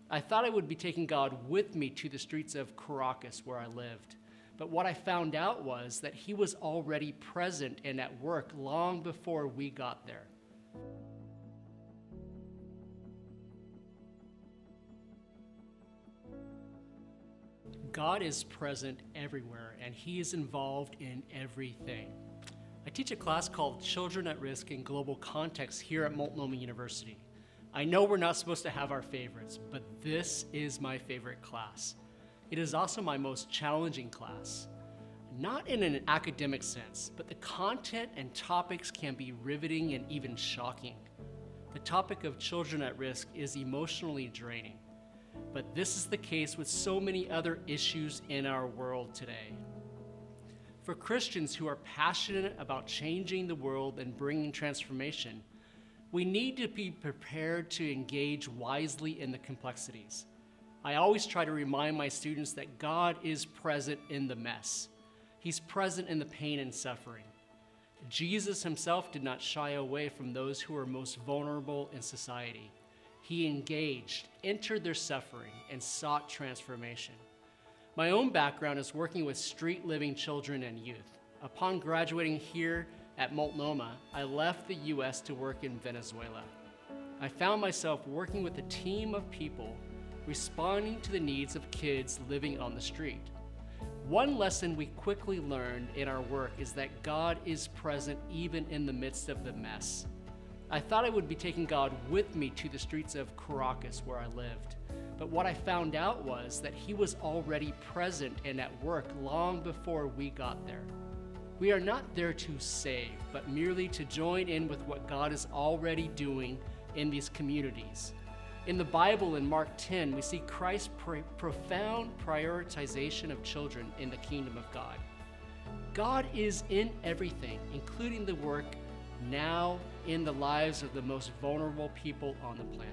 I thought I would be taking God with me to the streets of Caracas where I lived. But what I found out was that he was already present and at work long before we got there. God is present everywhere, and he is involved in everything. I teach a class called Children at Risk in Global Context here at Multnomah University. I know we're not supposed to have our favorites, but this is my favorite class. It is also my most challenging class. Not in an academic sense, but the content and topics can be riveting and even shocking. The topic of children at risk is emotionally draining, but this is the case with so many other issues in our world today. For Christians who are passionate about changing the world and bringing transformation, we need to be prepared to engage wisely in the complexities. I always try to remind my students that God is present in the mess. He's present in the pain and suffering. Jesus himself did not shy away from those who were most vulnerable in society. He engaged, entered their suffering, and sought transformation. My own background is working with street-living children and youth. Upon graduating here at Multnomah, I left the U.S. to work in Venezuela. I found myself working with a team of people responding to the needs of kids living on the street. One lesson we quickly learned in our work is that God is present even in the midst of the mess. I thought I would be taking God with me to the streets of Caracas where I lived. But what I found out was that he was already present and at work long before we got there. We are not there to save, but merely to join in with what God is already doing in these communities. In the Bible, in Mark 10, we see Christ's profound prioritization of children in the kingdom of God. God is in everything, including the work now in the lives of the most vulnerable people on the planet.